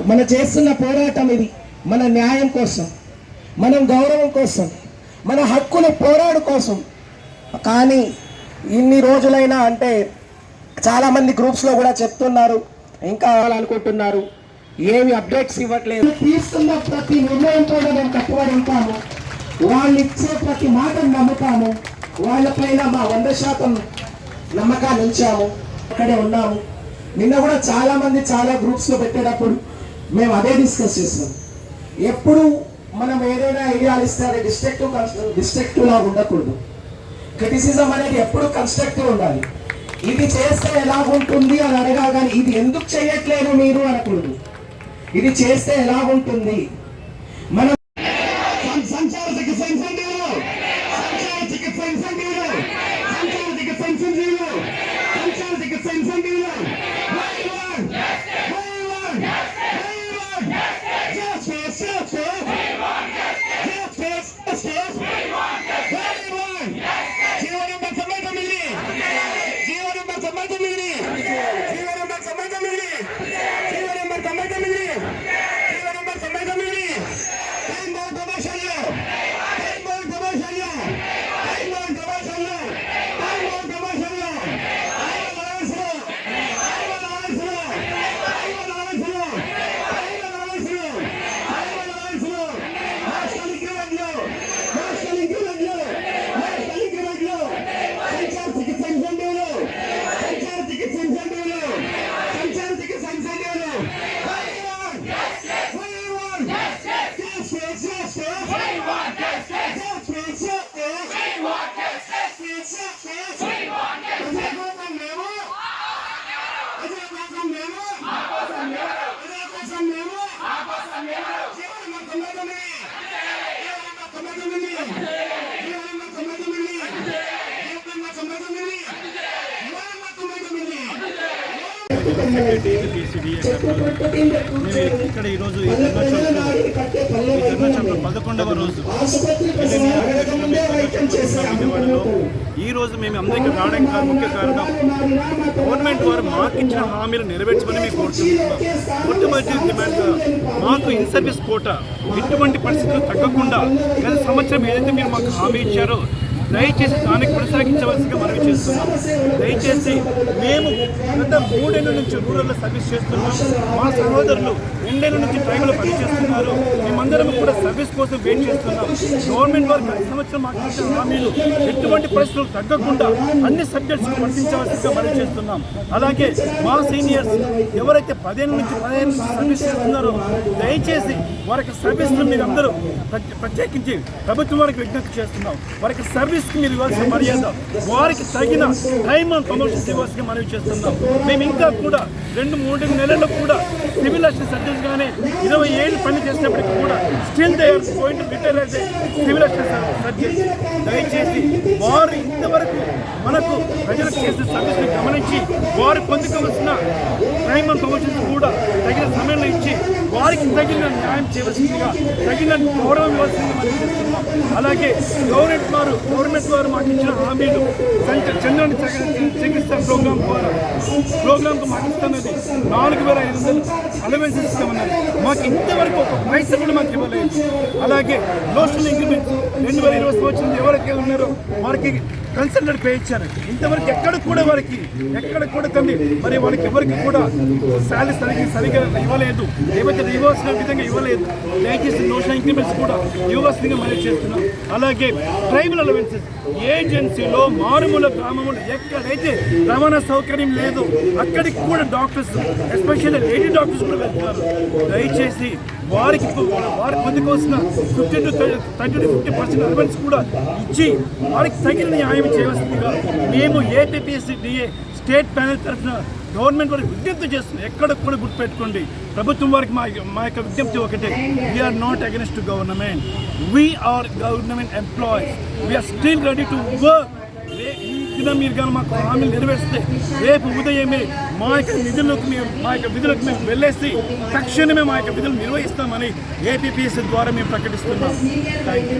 మన చేస్తున్న పోరాటం ఇది. మన న్యాయం కోసం, మనం గౌరవం కోసం, మన హక్కుల పోరాడు కోసం. కానీ ఇన్ని రోజులైనా అంటే చాలామంది గ్రూప్స్లో కూడా చెప్తున్నారు, ఇంకా అనుకుంటున్నారు, ఏమి అప్డేట్స్ ఇవ్వట్లేదు. తీసుకున్న ప్రతి నిర్ణయం కూడా మేము కట్టుబడి ఉంటాము. వాళ్ళు ఇచ్చే ప్రతి మాటను నమ్ముతాము. వాళ్ళపైన మా 100% నమ్మకాన్ని ఉంచాము. అక్కడే ఉన్నాము. నిన్న కూడా చాలామంది చాలా గ్రూప్స్లో పెట్టేటప్పుడు మేము అదే డిస్కస్ చేస్తాం. ఎప్పుడు మనం ఏదైనా ఐడియాలు ఇస్తే అది డిస్ట్రక్టివ్ లాగా ఉండకూడదు. క్రిటిసిజం అనేది ఎప్పుడు కన్స్ట్రక్టివ్ ఉండాలి. ఇది చేస్తే ఎలాగుంటుంది అని అడగా, కానీ ఇది ఎందుకు చేయట్లేదు మీరు అనకూడదు. ఇది చేస్తే ఎలాగుంటుంది. మనం సంచార చికిత్స ఇన్సెంటివ్లు, సంచార చికిత్స ఇన్సెంటివ్లు, సంచార చికిత్స ఇన్సెంటివ్లు, సంచార చికిత్స ఇన్సెంటివ్లు. ఇక్కడ ఈరోజు 11వ రోజు ఈ రోజు మేము అందరికీ రావడానికి ముఖ్య కారణం గవర్నమెంట్ వారు మాకు ఇచ్చిన హామీలు నెరవేర్చమని మేము కోరుతున్నాం. మొట్టమొదటి డిమాండ్ మాకు ఇన్ సర్వీస్ కోటా ఎటువంటి పరిస్థితులు తగ్గకుండా గత సంవత్సరం ఏదైతే మీరు మాకు హామీ ఇచ్చారో దయచేసి దానికి కొనసాగించవలసిగా మనవి చేస్తున్నాం. దయచేసి మేము గత 3 ఏళ్ల నుంచి రూరల్లో సర్వీస్ చేస్తున్నాం. మా సహోదరులు 2 ఏళ్ల నుంచి ట్రైబుల్లో పనిచేస్తున్నారు. మేమందరం కూడా సర్వీస్ కోసం వెయిట్ చేస్తున్నాం. గవర్నమెంట్ వారు గత సంవత్సరం మాకు ఇచ్చిన హామీలు ఎటువంటి పరిస్థితులు తగ్గకుండా అన్ని సబ్జెక్ట్స్కి వర్తించవలసిగా మనవి చేస్తున్నాం. అలాగే మా సీనియర్స్ ఎవరైతే 10 ఏళ్ల నుంచి సర్వీస్ చేస్తున్నారో దయచేసి వారికి సర్వీస్ను మీరు అందరూ ప్రత్యేకించి ప్రభుత్వం వారికి విజ్ఞప్తి చేస్తున్నాం. వారికి సర్వీస్కి మీరు ఇవ్వాల్సిన మర్యాద, వారికి తగిన టైమ్ అండ్ ప్రమోషన్స్ ఇవ్వాల్సిన మనవి చేస్తున్నాం. మేము ఇంకా కూడా 2-3 నెలల్లో కూడా సివిల్ అసిస్టెంట్ సర్జన్స్గానే 20 ఏళ్ళు పని చేసినప్పటికీ కూడా still they are going to retire as civil assistant surgeons. దయచేసి వారు ఇంతవరకు మనకు ప్రజలకు చేసిన సర్వీస్ని గమనించి వారు పొందుకోవాల్సిన టైమ్ అండ్ ప్రమోషన్స్ కూడా తగిన సమయంలో ఇచ్చి వారికి తగిన న్యాయం చేయవలసిందిగా, తగిన గౌరవం ఇవ్వాల్సిందిగా మనం చేస్తున్నాం. అలాగే గవర్నమెంట్ వారు మాకు ఇచ్చిన హామీలు చంద్రుని చికిత్స ప్రోగ్రాంకు మాకు ఇస్తున్నది 4,500 అలవెన్సెస్ ఇస్తామన్నారు. మాకు ఇంతవరకు ఒక పైసా కూడా మాకు ఇవ్వలేదు. అలాగే లోషనల్ ఇంక్రిమెంట్స్ 2020 సంవత్సరం ఎవరైతే ఉన్నారో వారికి కన్సల్టెంట్ పే ఇచ్చారు. ఇంతవరకు ఎక్కడ కూడా తండ్రి మరి వాళ్ళకి ఎవరికి కూడా శాలరీ సరిగా ఇవ్వలేదు, ఏవైతే ఇవ్వాల్సిన విధంగా ఇవ్వలేదు. దయచేసి నోషనల్ ఇంక్రిమెంట్స్ కూడా ఇవ్వాల్సిందిగా మనం చేస్తున్నాం. అలాగే ట్రైబల్ అలవెన్సెస్ ఏజెన్సీలో మారుమూల గ్రామంలో ఎక్కడైతే రవాణా సౌకర్యం లేదు అక్కడికి కూడా డాక్టర్స్, ఎస్పెషల్లీ లేడీ డాక్టర్స్ కూడా వెళ్తున్నారు. దయచేసి వారికి పొందుకోవాల్సిన 50 to 50% అలవెన్స్ కూడా ఇచ్చి వారికి తగిన న్యాయం చేయవలసిందిగా మేము ఏపీఎస్సీడీఏ స్టేట్ ప్యానెల్ తరఫున గవర్నమెంట్ వారికి విజ్ఞప్తి చేస్తుంది. ఎక్కడ కూడా గుర్తుపెట్టుకోండి, ప్రభుత్వం వారికి మా యొక్క విజ్ఞప్తి ఒకటే, we're not against government, we're government employees, we're still ready to work. ఈ దినం మీరు కానీ మాకు హామీలు నెరవేర్స్తే రేపు ఉదయమే మా యొక్క విధులకు మేము వెళ్ళేసి తక్షణమే మా యొక్క విధులు నిర్వహిస్తామని ఏపీఎస్సీ ద్వారా మేము ప్రకటిస్తున్నాం. Thank you.